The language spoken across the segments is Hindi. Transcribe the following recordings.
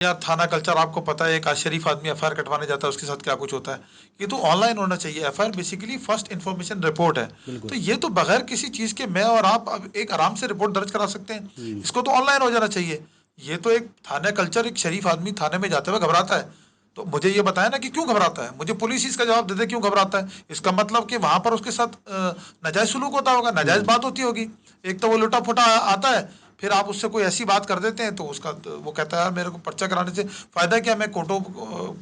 यार थाना कल्चर आपको पता है, एक आज शरीफ आदमी एफआईआर कटवाने जाता है उसके साथ क्या कुछ होता है। ये तो ऑनलाइन होना चाहिए। FIR basically first information report है। तो बिल्कुल। ये तो बगैर किसी चीज के मैं और आप अब एक आराम से रिपोर्ट दर्ज करा सकते हैं। हुँ। इसको तो ऑनलाइन हो जाना चाहिए। ये तो एक थाना कल्चर, एक शरीफ आदमी थाने में जाते हुए घबराता है। तो मुझे ये बताया ना कि क्यों घबराता है, मुझे पुलिस ही इसका जवाब दे दे क्यों घबराता है। इसका मतलब कि वहां पर उसके साथ नाजायज सुलूक होता होगा, नाजायज हुँ। बात होती होगी। एक तो वो लुटा फुटा आता है, फिर आप उससे कोई ऐसी बात कर देते हैं तो उसका तो वो कहता है यार मेरे को पर्चा कराने से फायदा क्या, मैं कोर्टों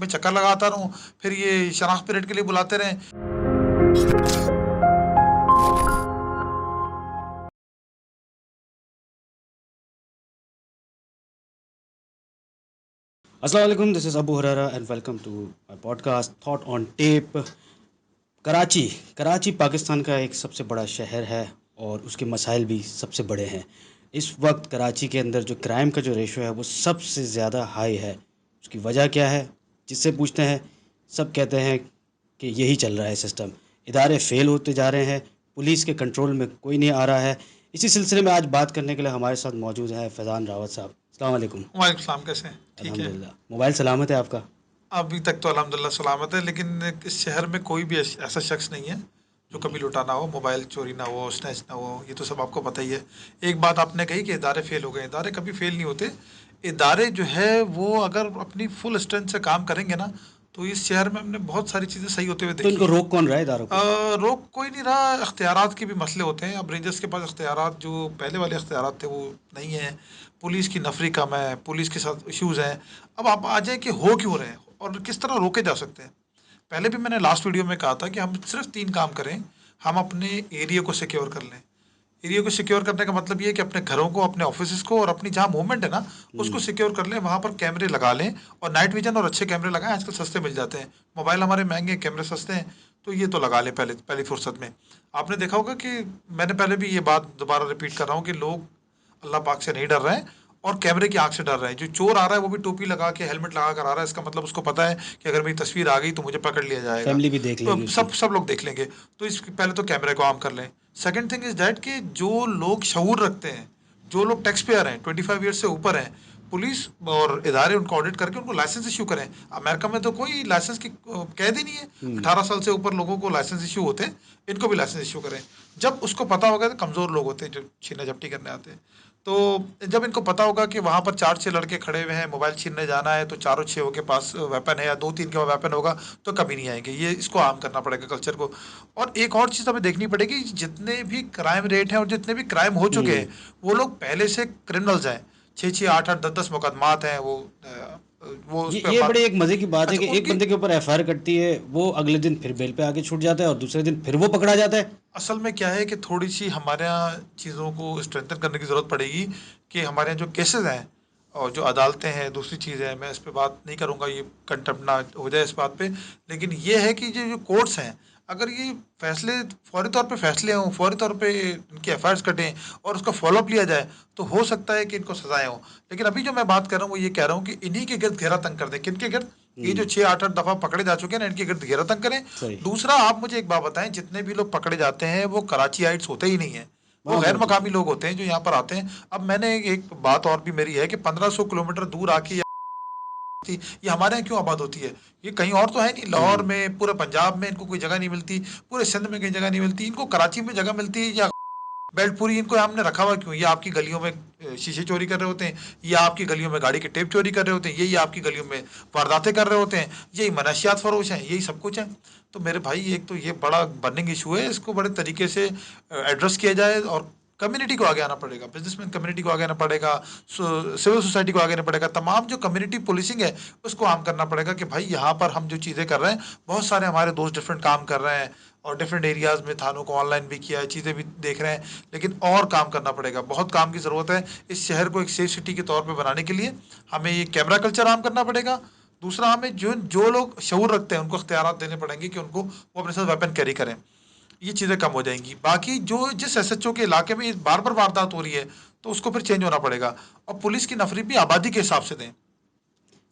में चक्कर लगाता रहूं, फिर ये शनाख्त पीरियड के लिए बुलाते रहें। अस्सलाम वालेकुम, this is Abu Huraira and welcome to my podcast thought on tape. Karachi Karachi Pakistan का एक सबसे बड़ा शहर है और उसके मसाइल भी सबसे बड़े हैं। इस वक्त कराची के अंदर जो क्राइम का जो रेशो है वो सबसे ज़्यादा हाई है। उसकी वजह क्या है? जिससे पूछते हैं सब कहते हैं कि यही चल रहा है सिस्टम। इदारे फेल होते जा रहे हैं, पुलिस के कंट्रोल में कोई नहीं आ रहा है। इसी सिलसिले में आज बात करने के लिए हमारे साथ मौजूद हैं फैज़ान रावत साहब। अस्सलाम वालेकुम। वालेकुम सलाम, कैसे हैं? ठीक है। अल्हम्दुलिल्लाह। मोबाइल सलामत है आपका? अभी तक तो अल्हम्दुलिल्लाह सलामत है, लेकिन इस शहर में कोई भी ऐसा शख्स नहीं है जो कभी लुटा ना हो, मोबाइल चोरी ना हो, स्नैच ना हो। ये तो सब आपको पता ही है। एक बात आपने कही कि इदारे फेल हो गए, इदारे कभी फेल नहीं होते। इदारे जो है वो अगर अपनी फुल स्ट्रेंथ से काम करेंगे ना, तो इस शहर में हमने बहुत सारी चीज़ें सही होते हुए तो देखी इनको हैं। रोक कौन रहा है इदारों को? रोक कोई नहीं रहा, अख्तियारात के भी मसले होते हैं। अब रेंजर्स के पास अख्तियारात जो पहले वाले अख्तियारात थे वो नहीं है। पुलिस की नफरी कम है, पुलिस के साथ इश्यूज हैं। अब आप आ जाए कि हो क्यों रहे हैं और किस तरह रोके जा सकते हैं। पहले भी मैंने लास्ट वीडियो में कहा था कि हम सिर्फ 3 काम करें। हम अपने एरिया को सिक्योर कर लें। एरिया को सिक्योर करने का मतलब ये है कि अपने घरों को, अपने ऑफिसेज़ को और अपनी जहाँ मूवमेंट है ना, उसको हुँ। सिक्योर कर लें। वहाँ पर कैमरे लगा लें और नाइट विज़न और अच्छे कैमरे लगाएँ, आजकल सस्ते मिल जाते हैं। मोबाइल हमारे महँगे हैं, कैमरे सस्ते हैं, तो ये तो लगा लें पहले पहली फुर्सत में। आपने देखा होगा कि मैंने पहले भी ये बात दोबारा रिपीट कर रहा हूँ कि लोग अल्लाह पाक से नहीं डर रहे हैं और कैमरे की आँख से डर रहे हैं। जो चोर आ रहा है वो भी टोपी लगा के, हेलमेट लगा कर आ रहा है, इसका मतलब उसको पता है कि अगर मेरी तस्वीर आ गई तो मुझे पकड़ लिया जाएगा। फैमिली भी देख तो लेगी उसकी। सब सब लोग देख लेंगे। तो इस पहले तो कैमरे को आम कर लें। सेकंड थिंग इज़ दैट कि जो लोग शऊर रखते हैं, जो लोग टैक्स पेयर हैं, 25 ईयर्स से ऊपर हैं, पुलिस और इदारे उनको ऑडिट करके उनको लाइसेंस इश्यू करें। अमेरिका में तो कोई लाइसेंस की कैद ही नहीं है। हुँ। 18 साल से ऊपर लोगों को लाइसेंस इश्यू होते हैं, इनको भी लाइसेंस इश्यू करें। जब उसको पता होगा, तो कमज़ोर लोग होते हैं जो छीना-झपटी करने आते हैं। तो जब इनको पता होगा कि वहाँ पर 4-6 लड़के खड़े हुए हैं, मोबाइल छीनने जाना है, तो चारों 6 के पास वेपन है या 2-3 के पास वेपन होगा, तो कभी नहीं आएँगे। ये इसको आम करना पड़ेगा कल्चर को। और एक और चीज़ हमें देखनी पड़ेगी, जितने भी क्राइम रेट हैं और जितने भी क्राइम हो चुके हुँ। हैं, वो लोग पहले से क्रिमिनल्स हैं। 6-6, 8-8, 10-10 मुकदमात हैं, वो उस पे ये बड़ी एक मज़े की बात है अच्छा कि एक उनकी बंदे के ऊपर एफआईआर कटती है, वो अगले दिन फिर बेल पे आके छूट जाता है और दूसरे दिन फिर वो पकड़ा जाता है। असल में क्या है कि थोड़ी-सी हमारे यहाँ चीज़ों को स्ट्रेंथन करने की ज़रूरत पड़ेगी कि हमारे यहाँ जो केसेज़ हैं और जो अदालतें हैं, दूसरी चीज़ है, मैं इस पे बात नहीं करूँगा, ये कंटेम्प्ट ना हो जाए इस बात पे। लेकिन ये है कि जो जो कोर्ट्स हैं, अगर ये फैसले फौरी तौर पे फैसले हों, फौरी तौर पे इनकी एफआईआर्स कटें और उसका फ़ॉलो-अप लिया जाए, तो हो सकता है कि इनको सज़ाएँ हों। लेकिन अभी जो मैं बात कर रहा हूँ, वो ये कह रहा हूँ कि इन्हीं के गिर्द घेरा तंग कर दें। किनके गिर्द? ये जो हुँ। 6, 8-8 दफ़ा पकड़े जा चुके हैं ना, इनके गिर्द घेरा तंग करें। सही। दूसरा, आप मुझे एक बात बताएँ, जितने भी लोग पकड़े जाते हैं वो कराचीआइट्स होते ही नहीं हैं। वो वहाँ गैर बहुत होते मकामी हैं। लोग होते हैं जो यहाँ पर आते हैं। अब मैंने एक बात और भी मेरी है कि 1500 किलोमीटर दूर आके ये हमारे यहाँ क्यों आबाद होती है? ये कहीं और तो है नहीं। लाहौर हुँ। में, पूरे पंजाब में इनको कोई जगह नहीं मिलती, पूरे सिंध में कहीं जगह नहीं मिलती। इनको कराची में जगह मिलती है या बेल्टपुरी, इनको हमने रखा हुआ क्यों? ये आपकी गलियों में शीशे चोरी कर रहे होते हैं, ये आपकी गलियों में गाड़ी के टेप चोरी कर रहे होते हैं, ये आपकी गलियों में वारदातें कर रहे होते हैं, यही मनशियात फरोश हैं, यही सब कुछ है। तो मेरे भाई, एक तो ये बड़ा बर्निंग इशू है, इसको बड़े तरीके से एड्रेस किया जाए और कम्युनिटी को आगे आना पड़ेगा, बिजनेसमैन कम्युनिटी को आगे आना पड़ेगा, सिविल सोसाइटी को आगे आना पड़ेगा, तमाम जो कम्युनिटी पुलिसिंग है उसको आम करना पड़ेगा कि भाई यहाँ पर हम जो चीज़ें कर रहे हैं, बहुत सारे हमारे दोस्त डिफरेंट काम कर रहे हैं और डिफरेंट एरियाज़ में थानों को ऑनलाइन भी किया है, चीज़ें भी देख रहे हैं, लेकिन और काम करना पड़ेगा। बहुत काम की ज़रूरत है इस शहर को एक सेफ सिटी के तौर पे बनाने के लिए। हमें ये कैमरा कल्चर आम करना पड़ेगा। दूसरा, हमें जो जो लोग शऊर रखते हैं उनको इख्तियारात देने पड़ेंगे कि उनको वो अपने साथ वेपन कैरी करें। ये चीज़ें कम हो जाएंगी। बाकी जो जिस एसएचओ के इलाके में बार बार वारदात हो रही है, तो उसको फिर चेंज होना पड़ेगा और पुलिस की नफरी भी आबादी के हिसाब से दें।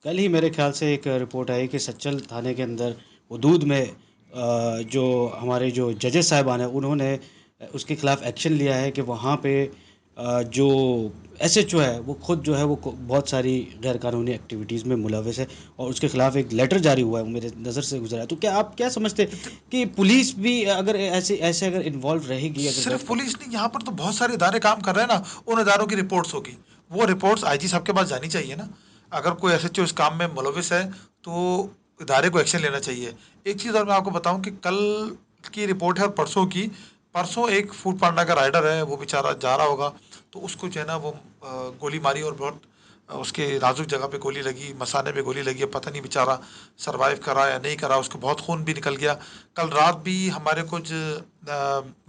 कल ही मेरे ख़्याल से एक रिपोर्ट आई कि सच्चल थाने के अंदर हदूद में जो हमारे जो जजेस साहिबान हैं उन्होंने उसके ख़िलाफ़ एक्शन लिया है कि वहाँ पे जो एसएचओ है वो खुद जो है वो बहुत सारी गैर कानूनी एक्टिविटीज़ में मुलविस है और उसके खिलाफ एक लेटर जारी हुआ है, वो मेरे नज़र से गुजरा है। तो क्या आप क्या समझते हैं कि पुलिस भी अगर ऐसे ऐसे अगर इन्वॉल्व रहेगी, अगर सिर्फ पुलिस नहीं, यहाँ पर तो बहुत सारे इदारे काम कर रहे हैं ना, उन इदारों की रिपोर्ट्स होगी, वो रिपोर्ट्स आईजी साहब के पास जानी चाहिए ना। अगर कोई एसएचओ इस काम में मुलविस है तो इदारे को एक्शन लेना चाहिए। एक चीज़ और मैं आपको बताऊं कि कल की रिपोर्ट है और परसों की। परसों एक फूड पांडा का राइडर है, वो बेचारा जा रहा होगा तो उसको जो है ना वो गोली मारी और बहुत उसके नाजुक जगह पे गोली लगी, मसाने पे गोली लगी। अब पता नहीं बेचारा सरवाइव करा या नहीं करा, उसको बहुत खून भी निकल गया। कल रात भी हमारे कुछ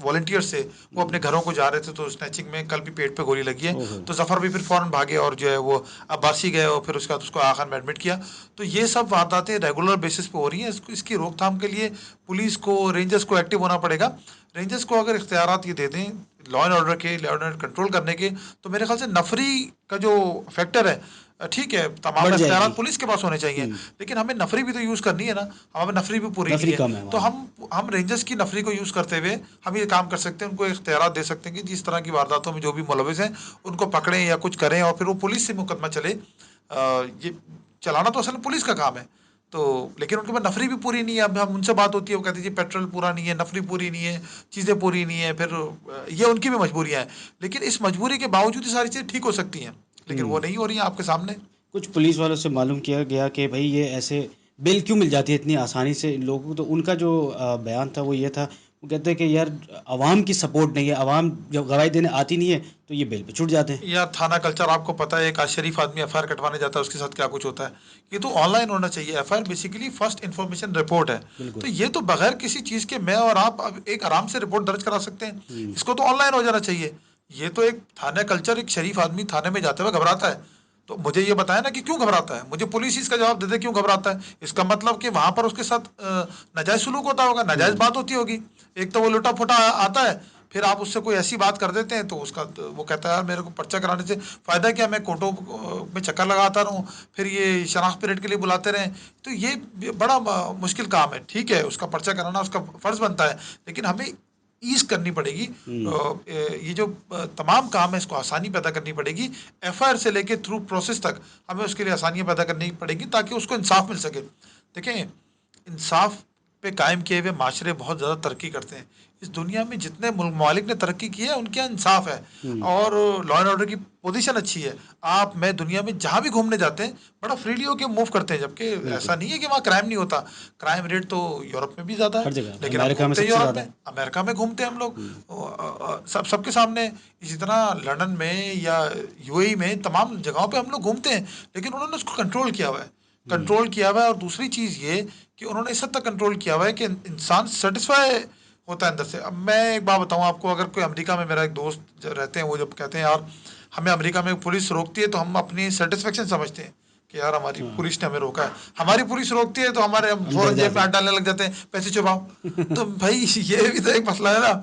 वॉलंटियर्स थे, वो अपने घरों को जा रहे थे तो स्नैचिंग में कल भी पेट पे गोली लगी है। ओहो। तो जफर भी फिर फौरन भागे और जो है वो अब्बासी गए और फिर उसके बाद उसको आखिर में एडमिट किया। तो ये सब वारदातें रेगुलर बेसिस पे हो रही हैं। इसकी रोकथाम के लिए पुलिस को, रेंजर्स को एक्टिव होना पड़ेगा। रेंजर्स को अगर इख्तियारात ये दे दें लॉ एंड ऑर्डर के, लॉ एंड ऑर्डर कंट्रोल करने के, तो मेरे ख्याल से नफरी का जो फैक्टर है, ठीक है तमाम बढ़ इख्तियारात जाएगी। पुलिस के पास होने चाहिए, लेकिन हमें नफरी भी तो यूज़ करनी है ना। हमें नफरी भी पूरी नहीं नफरी है। कम है तो हमारे में। हम रेंजर्स की नफरी को यूज़ करते हुए हम ये काम कर सकते हैं, उनको इख्तियारात दे सकते हैं कि जिस तरह की वारदातों में जो भी मुलविस हैं उनको पकड़ें या कुछ करें और फिर वो पुलिस से मुकदमा चले। ये चलाना तो असल में पुलिस का काम है। तो लेकिन उनके पास नफरी भी पूरी नहीं है। अब हम उनसे बात होती है, वो कहते हैं जी पेट्रोल पूरा नहीं है, नफरी पूरी नहीं है, चीज़ें पूरी नहीं है। फिर ये उनकी भी मजबूरियां हैं, लेकिन इस मजबूरी के बावजूद ये सारी चीज़ें ठीक हो सकती हैं, लेकिन वो हुँ। नहीं हो रही हैं आपके सामने। कुछ पुलिस वालों से मालूम किया गया कि भाई ये ऐसे बेल क्यों मिल जाती है इतनी आसानी से इन लोगों को। तो उनका जो बयान था वो ये था, वो कहते हैं कि यार आवाम की सपोर्ट नहीं है, आवाम जब गवाही देने आती नहीं है तो ये बेल पे छूट जाते हैं। या थाना कल्चर आपको पता है, एक आज शरीफ आदमी एफआईआर कटवाने जाता है उसके साथ क्या कुछ होता है। ये तो ऑनलाइन होना चाहिए। FIR basically first information report है। तो बिल्कुल। ये तो बगैर किसी चीज़ के मैं और आप अब एक आराम से रिपोर्ट दर्ज करा सकते हैं। हुँ। इसको तो ऑनलाइन हो जाना चाहिए। ये तो एक थाना कल्चर, एक शरीफ आदमी थाने में जाते हुए घबराता है, तो मुझे ये बताया ना कि क्यों घबराता है, मुझे पुलिस इसका जवाब दे दे क्यों घबराता है। इसका मतलब कि वहां पर उसके साथ नाजायज सुलूक होता होगा, नाजायज हुँ। बात होती होगी। एक तो वो लुटा फुटा आता है, फिर आप उससे कोई ऐसी बात कर देते हैं तो उसका तो वो कहता है यार मेरे को पर्चा कराने से फ़ायदा क्या, मैं कोर्टों में चक्कर लगाता रहूं, फिर ये शनाख्त पीरियड के लिए बुलाते रहें। तो ये बड़ा मुश्किल काम है। ठीक है, उसका पर्चा कराना उसका फ़र्ज़ बनता है, लेकिन हमें ईज़ करनी पड़ेगी। हुँ। ये जो तमाम काम है इसको आसानी पैदा करनी पड़ेगी। एफआईआर से लेके थ्रू प्रोसेस तक हमें उसके लिए आसानियाँ पैदा करनी पड़ेगी ताकि उसको इंसाफ मिल सके। देखें, इंसाफ पे कायम किए हुए माशरे बहुत ज़्यादा तरक्की करते हैं। इस दुनिया में जितने ममालिक ने तरक्की की है उनके यहाँ इंसाफ है हुँ। और लॉ एंड ऑर्डर की पोजीशन अच्छी है। आप मैं दुनिया में जहाँ भी घूमने जाते हैं बड़ा फ्रीली होके मूव करते हैं, जबकि बिल्कुल। ऐसा नहीं है कि वहाँ क्राइम नहीं होता। क्राइम रेट तो यूरोप में भी ज़्यादा है, हर जगह लेकिन हम अमेरिका में घूमते हैं सबसे यूरोप ज़्यादा में, है। अमेरिका में घूमते हैं हम लोग हुँ। सबके सामने। इसी तरह लंदन में या यूएई में तमाम जगहों पे हम लोग घूमते हैं, लेकिन उन्होंने उसको कंट्रोल किया हुआ है। हुँ। कंट्रोल किया हुआ है और दूसरी चीज़ ये कि उन्होंने इस हद तक कंट्रोल किया हुआ है कि इंसान सेटिस्फाई होता है अंदर से। अब मैं एक बात बताऊं आपको, अगर कोई अमेरिका में, मेरा एक दोस्त जो रहते हैं वो जब कहते हैं यार हमें अमेरिका में पुलिस रोकती है तो हम अपनी सेटिस्फेक्शन समझते हैं कि यार हमारी हाँ, पुलिस ने हमें रोका है। हमारी पुलिस रोकती है तो हमारे हम हम डर फौरन जेब में जाते हाथ हैं। डालने लग जाते हैं, पैसे छुपाओ। तो भाई ये भी तो एक मसला है ना।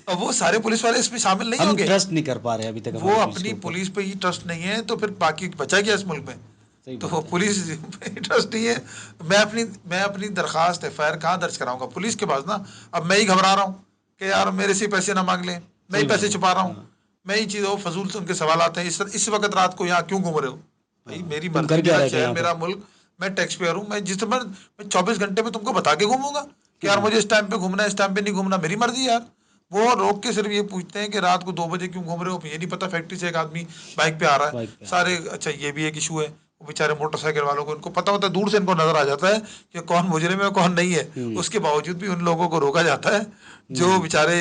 अब वो सारे पुलिस वाले इसमें शामिल नहीं हम होंगे। ट्रस्ट नहीं कर पा रहे अभी तक वो हमारी पुलिस के अपनी ऊपर। पुलिस पे ही ट्रस्ट नहीं है तो फिर बाकी बचा क्या इस मुल्क में। सही तो बात है। पुलिस पे ट्रस्ट नहीं है। मैं अपनी दरखास्त एफआईआर कहाँ दर्ज कराऊंगा, पुलिस के पास ना। अब मैं ही घबरा रहा हूँ कि यार मेरे से पैसे ना मांग लें, मैं ही सही बात पैसे है। छुपा रहा हूँ, हाँ, मैं ही चीज़ फजूल से उनके सवाल आते हैं, इस वक्त रात को यहाँ क्यों घूम रहे हो। भाई हाँ। मेरी तुम मर्जी, कर क्या मेरा रहे थे शहर, यहाँ पे? मेरा मुल्क, मैं टैक्स पेयर हूँ। मैं जिस समय मैं 24 घंटे में तुमको बता के घूमूंगा कि यार हाँ, मुझे इस टाइम पे घूमना है, इस टाइम पे नहीं घूमना, मेरी मर्जी यार। वो रोक के सिर्फ ये पूछते हैं कि रात को 2 बजे क्यों घूम रहे हो। ये नहीं पता फैक्ट्री से एक आदमी बाइक पे आ रहा है, बाइक पे आ रहा सारे। है। अच्छा ये भी एक इशू है। वो बेचारे मोटरसाइकिल वालों को इनको पता होता है, दूर से इनको नजर आ जाता है कि कौन मुजरिम है कौन नहीं है। हुँ। उसके बावजूद भी उन लोगों को रोका जाता है जो हुँ। बेचारे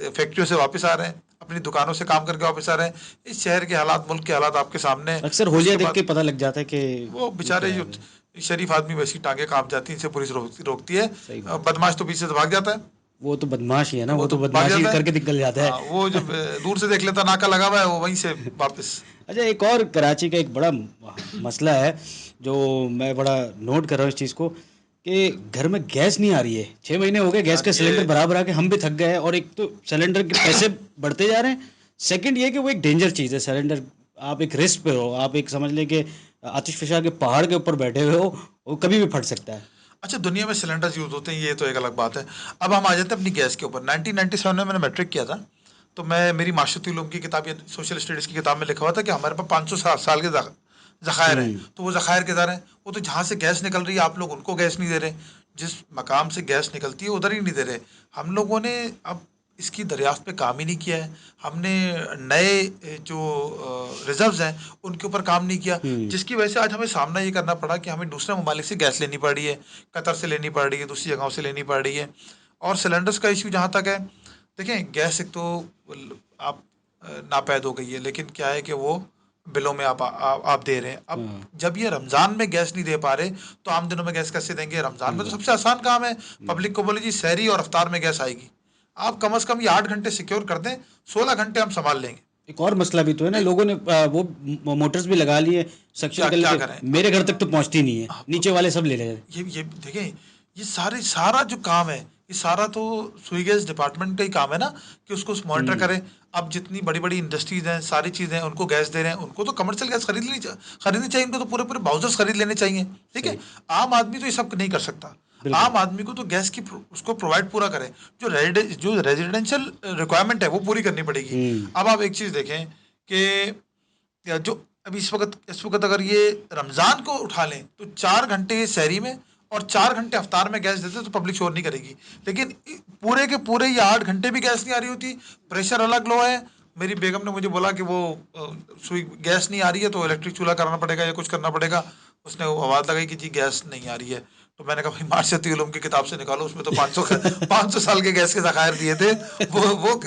फैक्ट्रियों से वापस आ रहे हैं, अपनी दुकानों से काम करके वापस आ रहे हैं। इस शहर के हालात, मुल्क के हालात आपके सामने हैं। अक्सर होलिया उसके देख बाद के पता लग जाता है कि वो ये बेचारे क्या है जो अभी। शरीफ आदमी वैसी टांगे कांप जाती हैं, इनसे पुलिस रोकती है। सही बात है। बदमाश तो पीछे से भाग जाता है। वो तो बदमाश ही है ना, वो वो तो तो भाग बदमाशी जाता है। करके निकल जाता है। हाँ, वो जब दूर से देख लेता नाका लगा हुआ है, वो वहीं से वापस। अच्छा, एक और कराची का एक बड़ा मसला है जो मैं बड़ा नोट कर रहा हूँ इस चीज़ को कि घर में गैस नहीं आ रही है। 6 महीने हो गए गैस यार का ये सिलेंडर भरा भरा के हम भी थक गए हैं और एक तो सिलेंडर के पैसे बढ़ते जा रहे हैं। सेकंड ये कि वो एक डेंजर चीज़ है सिलेंडर। आप एक रिस्क पे हो, आप एक समझ लें कि आतिशफशा के पहाड़ के ऊपर बैठे हुए हो, वो कभी भी फट सकता है। अच्छा, दुनिया में सिलेंडर्स यूज़ होते हैं, ये तो एक अलग बात है। अब हम आ जाते हैं अपनी गैस के ऊपर। 1997 में मैंने मैट्रिक किया था, तो मैं मेरी माशरती उलूम की किताब या सोशल स्टडीज़ की किताब में लिखा हुआ था कि हमारे पास 500 साल के ज़खायर हैं। तो वो ज़खायर किधर हैं? वो तो जहाँ से गैस निकल रही है आप लोग उनको गैस नहीं दे रहे, जिस मकाम से गैस निकलती है उधर ही नहीं दे रहे। हम लोगों ने अब इसकी दरियाफ्त पे काम ही नहीं किया है। हमने नए जो रिजर्व्स हैं उनके ऊपर काम नहीं किया, जिसकी वजह से आज हमें सामना ये करना पड़ा कि हमें दूसरे ममालिक से गैस लेनी पड़ रही है, कतर से लेनी पड़ रही है, दूसरी जगहों से लेनी पड़ रही है। और सिलेंडर्स का इशू जहाँ तक है, देखें गैस एक तो आप नापैद हो गई है, लेकिन क्या है कि वो बिलों में आप दे रहे हैं। अब जब ये रमज़ान में गैस नहीं दे पा रहे तो आम दिनों में गैस कैसे देंगे? रमज़ान में तो सबसे आसान काम है, पब्लिक को बोले जी सहरी और अफ्तार में गैस आएगी, आप कम से कम ये 8 घंटे सिक्योर कर दें, 16 घंटे हम संभाल लेंगे। एक और मसला भी तो है ना, लोगों ने वो मोटर्स भी लगा लिए, सक्शन कर क्या लेते, करें? मेरे घर तक तो पहुंचती नहीं है, नीचे वाले सब ले ले रहे हैं। ये देखें, ये सारा जो काम है, ये सारा तो सुई गैस डिपार्टमेंट का ही काम है ना कि उसको मॉनिटर करें। अब जितनी बड़ी बड़ी इंडस्ट्रीज हैं, सारी चीज़ें उनको गैस दे रहे हैं, उनको तो कमर्शियल गैस खरीदनी चाहिए, उनको तो पूरे पूरे बाउजर्स खरीद लेने चाहिए। ठीक है, आम आदमी तो ये सब नहीं कर सकता। आम आदमी को तो गैस की उसको प्रोवाइड पूरा करें, जो रेजिडेंशियल रिक्वायरमेंट है वो पूरी करनी पड़ेगी। अब आप एक चीज़ देखें कि जो अभी इस वक्त अगर ये रमज़ान को उठा लें तो 4 घंटे शहरी में और 4 घंटे अफ्तार में गैस देते तो पब्लिक शोर नहीं करेगी, लेकिन पूरे के पूरे ये 8 घंटे भी गैस नहीं आ रही होती, प्रेशर अलग लो है। मेरी बेगम ने मुझे बोला कि वो सुई गैस नहीं आ रही है तो इलेक्ट्रिक चूल्हा कराना पड़ेगा या कुछ करना पड़ेगा। उसने वो आवाज़ लगाई कि जी गैस नहीं आ रही है, तो मैंने कहा भाई मार्शती उलूम की किताब से निकालो, उसमें तो 500 साल के गैस के ज़खायर दिए थे,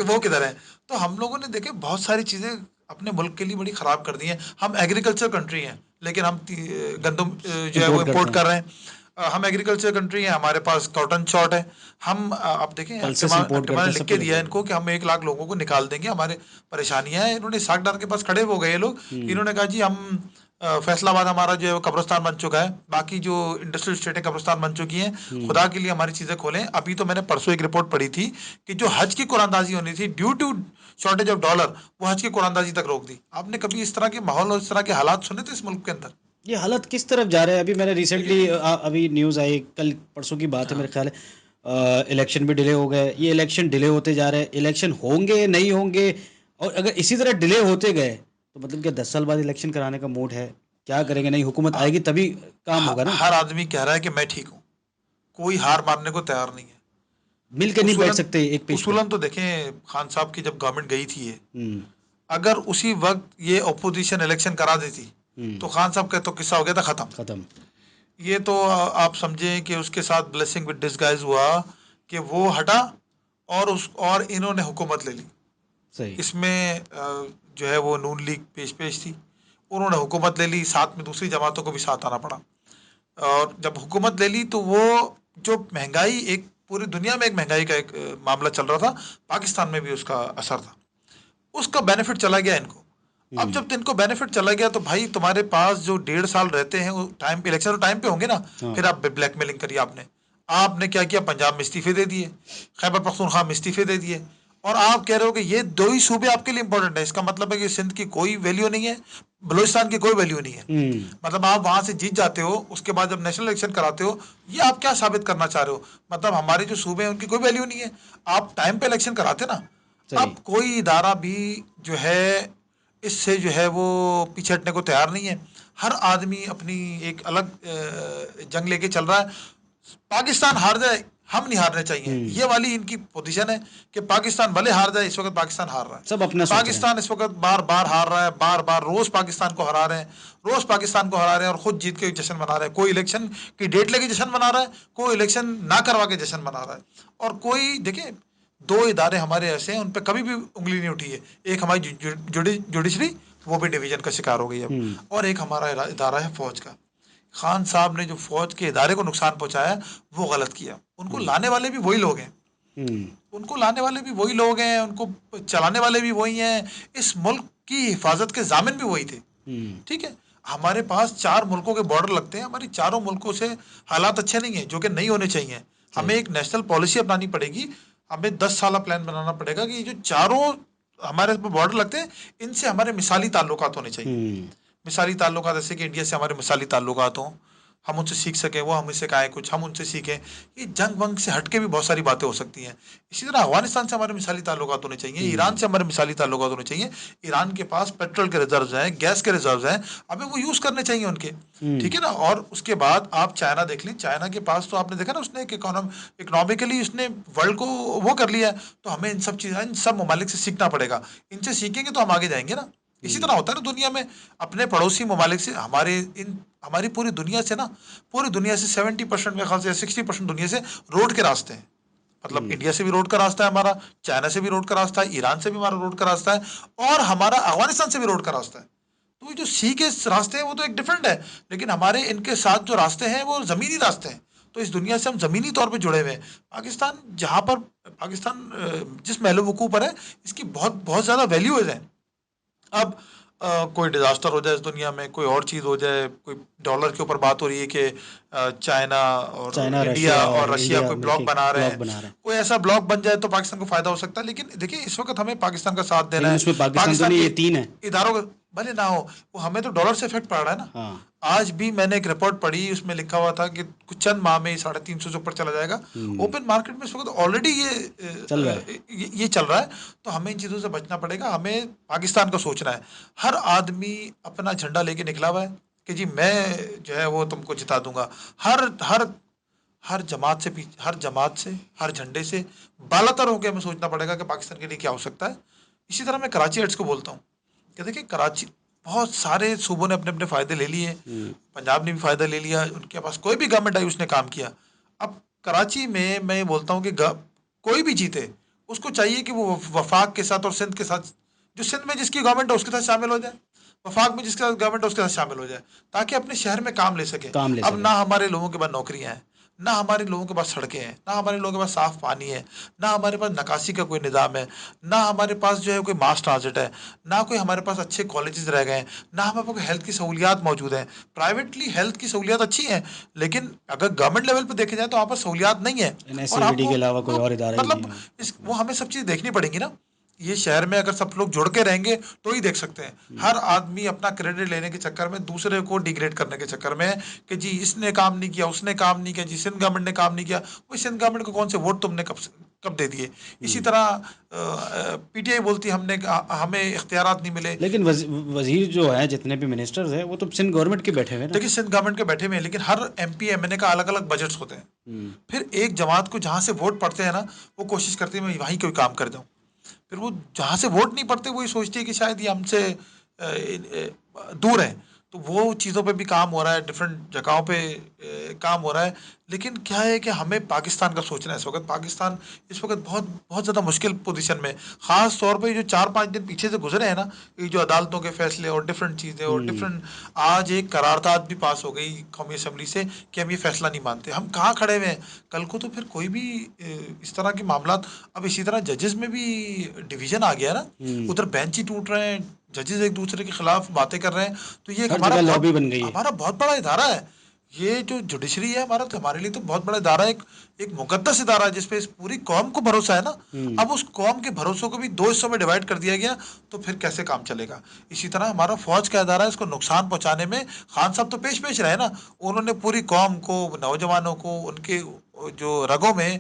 वो किधर है? तो हम लोगों ने देखे बहुत सारी चीज़ें अपने मुल्क के लिए बड़ी ख़राब कर दी हैं। हम एग्रीकल्चर कंट्री हैं, लेकिन हम गंदम जो है वो इंपोर्ट करते इम्पोर्ट हैं, कर रहे हैं। हम एग्रीकल्चर कंट्री हैं, हमारे पास कॉटन शॉर्ट है। हम अब देखें, पल्सेस इंपोर्ट अंडमान करते ने हैं, लिख सब के कुछ दिया है करते इनको कि हम 1 लाख लोगों को निकाल देंगे, हमारे परेशानियां हैं। इन्होंने सागदार के पास खड़े हो गए ये लोग, इन्होंने कहा जी हम फैसलाबाद हमारा जो है वो कब्रिस्तान बन चुका है, बाकी जो इंडस्ट्रियल स्टेटें कब्रिस्तान बन चुकी हैं, खुदा के लिए हमारी चीज़ें खोलें। अभी तो मैंने परसों एक रिपोर्ट पढ़ी थी कि जो हज की कुरानदाजी होनी थी due to shortage of dollar, वो हज की कुरानदाजी तक रोक दी। आपने कभी इस तरह के माहौल और इस तरह के हालात सुने थे इस मुल्क के अंदर? ये हालत किस तरफ जा रहा है? अभी मैंने रिसेंटली अभी न्यूज़ आई, कल परसों की बात है मेरे ख्याल है, इलेक्शन भी डिले हो गए, ये इलेक्शन डिले होते जा रहे हैं, इलेक्शन होंगे नहीं होंगे, और अगर इसी तरह डिले होते गए तो मतलब क्या 10 साल बाद इलेक्शन कराने का मूड है? क्या करेंगे? नई हुकूमत आएगी तभी काम होगा ना, हर आदमी कह रहा है कि मैं ठीक हूँ, कोई हार मानने को तैयार नहीं है। मिल के नहीं बैठ उसूलन सकते एक पेज पे। उसूलन तो देखें, खान साहब की जब गवर्नमेंट गई थी ये, हम्म अगर उसी वक्त ये अपोजिशन इलेक्शन करा देती तो खान साहब का तो किस्सा हो गया था खत्म। खत्म। ये तो आप समझें कि उसके साथ ब्लेसिंग विद डिस्गाइज हुआ कि वो हटा और इन्होंने हुकूमत ले ली। सही। इसमें जो है वो नून लीग पेश थी, उन्होंने हुकूमत ले ली, साथ में दूसरी जमातों को भी साथ आना पड़ा। और जब हुकूमत ले ली तो वो जो महंगाई, एक पूरी दुनिया में एक महंगाई का एक मामला चल रहा था, पाकिस्तान में भी उसका असर था, उसका बेनिफिट चला गया इनको। अब जब इनको बेनिफिट चला गया तो भाई तुम्हारे पास जो 1.5 साल रहते हैं वो टाइम पे, इलेक्शन तो टाइम पे होंगे ना, फिर आप ब्लैकमेलिंग करिए। आपने क्या किया? पंजाब में इस्तीफे दे दिए, खैबर पख्तूनख्वा में इस्तीफे दे दिए, और आप कह रहे हो कि ये 2 ही सूबे आपके लिए इंपॉर्टेंट है। इसका मतलब है कि सिंध की कोई वैल्यू नहीं है, बलूचिस्तान की कोई वैल्यू नहीं है। मतलब आप वहां से जीत जाते हो, उसके बाद जब नेशनल इलेक्शन कराते हो, ये आप क्या साबित करना चाह रहे हो? मतलब हमारे जो सूबे हैं उनकी कोई वैल्यू नहीं है। आप टाइम पे इलेक्शन कराते ना। सही। अब कोई इदारा भी जो है इससे जो है वो पीछे हटने को तैयार नहीं है। हर आदमी अपनी एक अलग जंग लेके चल रहा है। पाकिस्तान हार जाए, हम नहीं हारने चाहिए, ये वाली इनकी पोजीशन है कि पाकिस्तान भले हार जाए। इस वक्त पाकिस्तान हार रहा है, सब अपना सोच रहे हैं। पाकिस्तान इस वक्त बार बार हार रहा है, बार बार रोज पाकिस्तान को हरा रहे हैं, रोज पाकिस्तान को हरा रहे हैं, और खुद जीत के जश्न मना रहे हैं। कोई इलेक्शन की डेट लेके जश्न मना रहा है, कोई इलेक्शन ना करवा के जश्न मना रहा है। और कोई देखे, 2 इदारे हमारे ऐसे हैं उन पर कभी भी उंगली नहीं उठी है। एक हमारी जुडिशरी, वो भी डिवीजन का शिकार हो गई अब, और एक हमारा इदारा है फौज का। खान साहब ने जो फौज के इदारे को नुकसान पहुंचाया वो गलत किया। उनको लाने वाले भी वही लोग हैं, उनको लाने वाले भी वही लोग हैं, उनको चलाने वाले भी वही हैं, इस मुल्क की हिफाजत के जामिन भी वही थे। ठीक है, हमारे पास 4 मुल्कों के बॉर्डर लगते हैं, हमारी चारों मुल्कों से हालात अच्छे नहीं है, जो कि नहीं होने चाहिए। हमें एक नेशनल पॉलिसी अपनानी पड़ेगी, हमें 10 साल प्लान बनाना पड़ेगा कि जो चारों हमारे बॉर्डर लगते हैं इनसे हमारे मिसाली ताल्लुकात होने चाहिए। मिसाली ताल्लुकात, जैसे कि इंडिया से हमारे मिसाली ताल्लुकात हों, हम उनसे सीख सकें, वो हमें सिखाएं कुछ, हम उनसे सीखें। ये जंग वंग से हट के भी बहुत सारी बातें हो सकती हैं। इसी तरह अफगानिस्तान से हमारे मिसाली ताल्लुकात होने चाहिए, ईरान से हमारे मिसाली ताल्लुकात होने चाहिए। ईरान के पास पेट्रोल के रिजर्व हैं, गैस के रिजर्व हैं, हमें वो यूज़ करने चाहिए उनके। ठीक है ना। और उसके बाद आप चाइना देख लें, चाइना के पास तो आपने देखा ना, उसने एक इकोनॉमिकली उसने वर्ल्ड को वो कर लिया है। तो हमें इन सब चीज़, इन सब ममालिक से सीखना पड़ेगा। इनसे सीखेंगे तो हम आगे जाएंगे ना। इसी तरह होता है ना दुनिया में, अपने पड़ोसी ममालिक से, हमारी पूरी दुनिया से ना, पूरी दुनिया से 70% मेरे ख्याल से 60% दुनिया से रोड के रास्ते हैं। मतलब इंडिया से भी रोड का रास्ता है हमारा, चाइना से भी रोड का रास्ता है, ईरान से भी हमारा रोड का रास्ता है, और हमारा अफगानिस्तान से भी रोड का रास्ता है। तो ये जो सी के रास्ते हैं वो तो एक डिफरेंट है, लेकिन हमारे इनके साथ जो रास्ते हैं वो ज़मीनी रास्ते हैं। तो इस दुनिया से हम ज़मीनी तौर पे जुड़े हुए हैं। पाकिस्तान जहाँ पर, पाकिस्तान जिस महल वकूफ़ पर है, इसकी बहुत बहुत ज़्यादा वैल्यूज़ हैं। अब कोई डिज़ास्टर हो जाए इस दुनिया में, कोई और चीज़ हो जाए, कोई डॉलर के ऊपर बात हो रही है कि चाइना और चाइना, इंडिया रशिया और और रशिया इंडिया कोई ब्लॉक मिलके बना रहे ब्लॉक हैं, बना रहे हैं। कोई ऐसा ब्लॉक बन जाए तो पाकिस्तान को फ़ायदा हो सकता है। लेकिन देखिए, इस वक्त हमें पाकिस्तान का साथ देना लेकिन है। उसमें पाकिस्तान तो पाकिस्तान नहीं, के ये 3 है। इदारों का भले ना हो, वो हमें तो डॉलर से इफेक्ट पड़ रहा है ना। हाँ। आज भी मैंने एक रिपोर्ट पढ़ी, उसमें लिखा हुआ था कि कुछ चंद माह में 350 से ऊपर चला जाएगा। ओपन मार्केट में इस वक्त ऑलरेडी चल रहा है। ये चल रहा है। तो हमें इन चीज़ों से बचना पड़ेगा, हमें पाकिस्तान का सोचना है। हर आदमी अपना झंडा लेके निकला हुआ है कि जी मैं जो है वो तुमको जिता दूंगा। हर हर हर जमात से हर जमात से, हर झंडे से बालातर होकर हमें सोचना पड़ेगा कि पाकिस्तान के लिए क्या हो सकता है। इसी तरह मैं कराची हेड्स को बोलता हूँ कि देखिए, कराची, बहुत सारे सूबों ने अपने अपने फ़ायदे ले लिए, पंजाब ने भी फ़ायदा ले लिया, उनके पास कोई भी गवर्नमेंट आई उसने काम किया। अब कराची में मैं ये बोलता हूँ कि कोई भी जीते, उसको चाहिए कि वो वफाक के साथ और सिंध के साथ, जो सिंध में जिसकी गवर्नमेंट है उसके साथ शामिल हो जाए, वफाक में जिसका गवर्नमेंट है उसके साथ शामिल हो जाए, ताकि अपने शहर में काम ले सके। काम ले अब सके। ना हमारे लोगों के पास नौकरियां हैं, ना हमारे लोगों के पास सड़कें हैं, ना हमारे लोगों के पास साफ पानी है, ना हमारे पास निकासी का कोई निज़ाम है, ना हमारे पास जो है कोई मास ट्रांजिट है, ना कोई हमारे पास अच्छे कॉलेजेस रह गए हैं, ना हमारे पास हेल्थ की सहूलियात मौजूद हैं। प्राइवेटली हेल्थ की सहूलियात अच्छी हैं, लेकिन अगर गवर्नमेंट लेवल पे देखे जाए तो वहाँ पर सहूलियात नहीं है। और एनएससीवीटी हमको के अलावा कोई वो, और इदारा ही नहीं मतलब है। वो हमें सब चीज़ देखनी पड़ेंगी ना। ये शहर में अगर सब लोग जुड़ के रहेंगे तो ही देख सकते हैं। हर आदमी अपना क्रेडिट लेने के चक्कर में, दूसरे को डिग्रेड करने के चक्कर में कि जी इसने काम नहीं किया, उसने काम नहीं किया, जी सिंध गवर्नमेंट ने काम नहीं किया, वो सिंध गवर्नमेंट को कौन से वोट तुमने कब दे दिए। इसी तरह पीटीआई बोलती है हमने हमें इख्तियारात नहीं मिले। लेकिन वजीर जो है, जितने भी मिनिस्टर्स हैं, वो तो सिंध गवर्नमेंट के बैठे हुए हैं ना। देखिए, सिंध गवर्नमेंट के बैठे हुए हैं, लेकिन हर एमपी एमएनए का अलग अलग बजट्स होते हैं। फिर एक जमात को जहाँ से वोट पड़ते हैं ना, वो कोशिश करती है मैं वहीं कोई काम कर जाऊँ। फिर वो जहाँ से वोट नहीं पड़ते वो ये सोचती है कि शायद ये हमसे दूर है। तो वो चीज़ों पे भी काम हो रहा है, डिफरेंट जगहों पे काम हो रहा है। लेकिन क्या है कि हमें पाकिस्तान का सोचना है। इस वक्त पाकिस्तान इस वक्त बहुत बहुत ज़्यादा मुश्किल पोजीशन में, ख़ास तौर पे जो 4-5 दिन पीछे से गुजरे हैं ना, ये जो अदालतों के फैसले और डिफरेंट चीज़ें और डिफरेंट, आज एक करारदाद भी पास हो गई कौमी असम्बली से कि हम ये फैसला नहीं मानते। हम कहाँ खड़े हुए हैं? कल को तो फिर कोई भी इस तरह के मामला, अब इसी तरह जजेस में भी डिवीजन आ गया ना, उधर बेंच ही टूट रहे हैं, जजेस एक दूसरे के खिलाफ बातें कर रहे हैं। तो ये एक हर जगह लॉबी बन गई है। हमारा बहुत बड़ा इदारा है। ये जो जुडिशरी है हमारा, तो हमारे लिए तो बहुत बड़ा इदारा है, एक एक मुकद्दस इदारा है जिसपे इस पूरी कौम को भरोसा है ना। अब उस कौम के भरोसों को भी दो हिस्सों में डिवाइड कर दिया गया, तो फिर कैसे काम चलेगा। इसी तरह हमारा फौज का इदारा है, इसको नुकसान पहुंचाने में खान साहब तो पेश पेश रहे ना। उन्होंने पूरी कौम को, नौजवानों को, उनके जो रगों में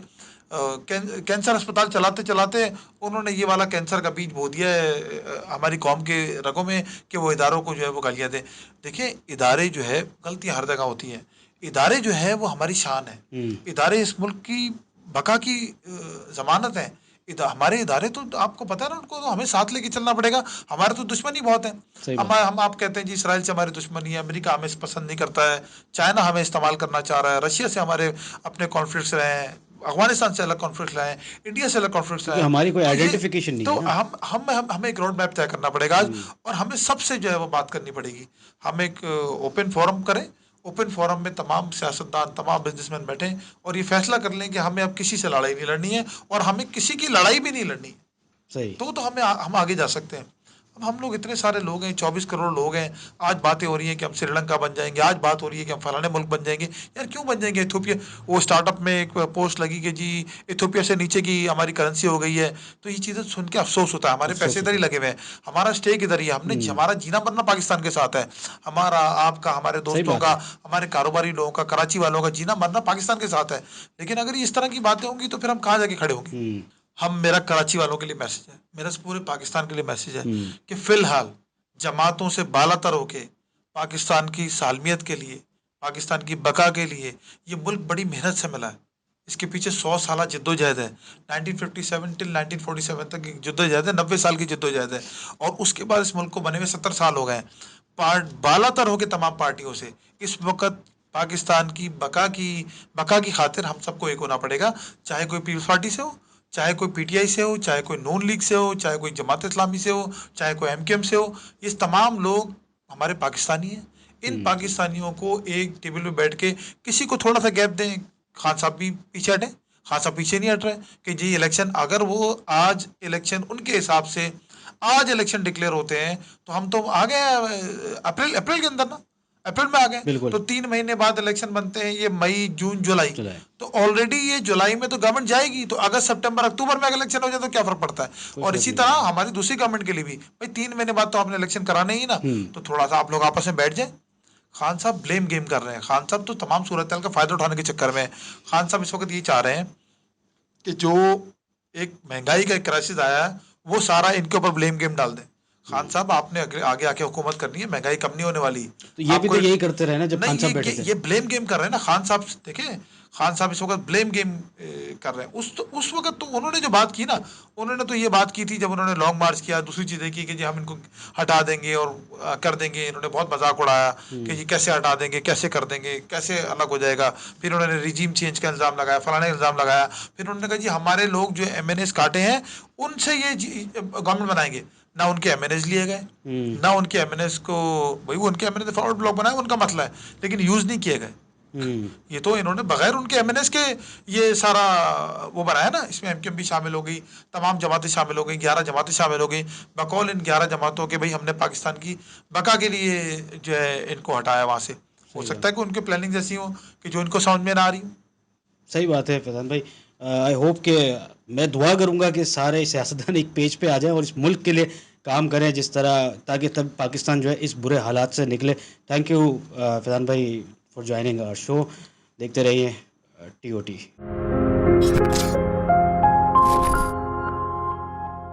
कैंसर अस्पताल चलाते चलाते उन्होंने ये वाला कैंसर का बीज बो दिया है हमारी कौम के रगों में, कि वो इदारों को जो है वो गालियाँ दें। देखिए, इदारे जो है, गलतियाँ हर जगह होती हैं, इदारे जो है वो हमारी शान है। इदारे इस मुल्क की बका की जमानत है। हमारे इदारे तो आपको पता है ना, उनको तो हमें साथ लेके चलना पड़ेगा। हमारे तो दुश्मनी बहुत है। सही हम बात। हम आप कहते हैं जी इसराइल से हमारी दुश्मनी है, अमेरिका हमें पसंद नहीं करता है, चाइना हमें इस्तेमाल करना चाह रहा है, रशिया से हमारे अपने कॉन्फ्लिक्ट्स रहे हैं, अफगानिस्तान से अलग कॉन्फ्लिक्ट रहे हैं, इंडिया से अलग कॉन्फ्लिक्ट्स रहे क्योंकि हैं। हमारी कोई तो ये, आइडेंटिफिकेशन नहीं तो है ना। हमें एक रोड मैप तय करना पड़ेगा आज, और हमें सबसे जो है वो बात करनी पड़ेगी। हम एक ओपन फोरम करें, ओपन फोरम में तमाम सियासतदान, तमाम बिजनेसमैन बैठें और ये फैसला कर लें कि हमें अब किसी से लड़ाई नहीं लड़नी है, और हमें किसी की लड़ाई भी नहीं लड़नी है। सही। तो हम आगे जा सकते हैं। अब हम लोग इतने सारे लोग हैं, 24 करोड़ लोग हैं, आज बातें हो रही हैं कि हम श्रीलंका बन जाएंगे, आज बात हो रही है कि हम फलाने मुल्क बन जाएंगे। यार क्यों बन जाएंगे? इथोपिया, वो स्टार्टअप में एक पोस्ट लगी कि जी इथोपिया से नीचे की हमारी करेंसी हो गई है। तो ये चीज़ें सुन के अफसोस होता है, हमारे अफसोस पैसे इधर ही होता है। लगे हुए हैं, हमारा स्टेक इधर ही है, हम्म। हमारा जीना मरना पाकिस्तान के साथ है, हमारा आपका, हमारे सही दोस्तों बात का, है। हमारे कारोबारी लोगों का, कराची वालों का जीना मरना पाकिस्तान के साथ है। लेकिन अगर इस तरह की बातें होंगी तो फिर हम कहाँ जाके खड़े होंगे? हम्म। हम, मेरा कराची वालों के लिए मैसेज है, मेरा पूरे पाकिस्तान के लिए मैसेज है हम्म। कि फिलहाल जमातों से बालातर होके पाकिस्तान की सालमियत के लिए, पाकिस्तान की बका के लिए, ये मुल्क बड़ी मेहनत से मिला है। इसके पीछे 100 साल जद्दोजहद है, 1957 टिल 1947 तक की जद्दोजहद है, 90 साल की जद्दोजहद है। और उसके बाद इस मुल्क को बने हुए 70 साल हो गए हैं। बालातर होके तमाम पार्टियों से इस वक्त पाकिस्तान की बका की खातिर हम सबको एक होना पड़ेगा, चाहे कोई पीपल्स पार्टी से हो, चाहे कोई पीटीआई से हो, चाहे कोई नून लीग से हो, चाहे कोई जमात इस्लामी से हो, चाहे कोई एमकेएम से हो। ये तमाम लोग हमारे पाकिस्तानी हैं। इन पाकिस्तानियों को एक टेबल पे बैठ के किसी को थोड़ा सा गैप दें। खान साहब भी पीछे हटें, खान साहब पीछे नहीं हट रहे कि जी इलेक्शन, अगर वो आज इलेक्शन उनके हिसाब से आज इलेक्शन डिक्लेयर होते हैं तो हम तो आ गए अप्रैल अप्रैल के अंदर ना, अप्रैल में आ गए। बिल्कुल। तो 3 महीने बाद इलेक्शन बनते हैं, ये मई जून जुलाई, जुलाई। तो ऑलरेडी ये जुलाई में तो गवर्नमेंट जाएगी, तो अगस्त सितंबर अक्टूबर में अगर इलेक्शन हो जाए तो क्या फर्क पड़ता है? कोई और फर्क इसी नहीं तरह पड़ता। हमारी दूसरी गवर्नमेंट के लिए भी भाई 3 महीने बाद तो आपने इलेक्शन कराने ही ना, हम्म। तो थोड़ा सा आप लोग आपस में बैठ जाए। खान साहब ब्लेम गेम कर रहे हैं, खान साहब तो तमाम सूरत का फायदा उठाने के चक्कर में हैं। खान साहब इस वक्त ये चाह रहे हैं कि जो एक महंगाई का एक क्राइसिस आया है वो सारा इनके ऊपर ब्लेम गेम डाल दें। खान साहब आपने आगे आके हुकूमत करनी है, महंगाई कम नहीं होने वाली। तो ये भी तो आपको यही करते रहे ना जब नहीं, खान साहब बैठे थे। ये ब्लेम गेम कर रहे हैं ना खान साहब, देखें खान साहब इस वक्त ब्लेम गेम कर रहे हैं। उस वक्त तो उन्होंने जो बात की ना, उन्होंने तो ये बात की थी जब उन्होंने लॉन्ग मार्च किया, दूसरी चीज़ें की कि जी हम इनको हटा देंगे और कर देंगे। इन्होंने बहुत मजाक उड़ाया कि जी कैसे हटा देंगे, कैसे कर देंगे, कैसे अलग हो जाएगा। फिर उन्होंने रिजीम चेंज का इल्ज़ाम लगाया, फलाना इल्ज़ाम लगाया। फिर उन्होंने कहा जी हमारे लोग जो एमएनएस काटे हैं उनसे ये गवर्नमेंट बनाएंगे। ना उनके एमएनएस लिए गए, हम्म। ना उनके एमएनएस को, भाई वो उनके एमएनएस फॉरवर्ड ब्लॉक बनाया उनका मसला है, लेकिन यूज नहीं किए गए। हम्म। ये तो इन्होंने बगैर उनके एमएनएस के ये सारा वो बनाया ना। इसमें एमकेएम भी शामिल हो गई, तमाम जमातें शामिल हो गई, 11 जमातें शामिल हो गई। बकौल इन 11 जमातों के भाई हमने पाकिस्तान की बका के लिए जो है इनको हटाया वहां से। हो सही सकता बात। है कि उनके प्लानिंग ऐसी हो कि जो इनको समझ में ना आ रही हो। सही बात है फैजान भाई। आई होप कि मैं दुआ करूंगा कि सारे सियासतदान एक पेज पे आ जाएं और इस मुल्क के लिए काम करें जिस तरह, ताकि तब पाकिस्तान जो है इस बुरे हालात से निकले। थैंक यू फैजान भाई फॉर ज्वाइनिंग आवर शो। देखते रहिए टीओटी।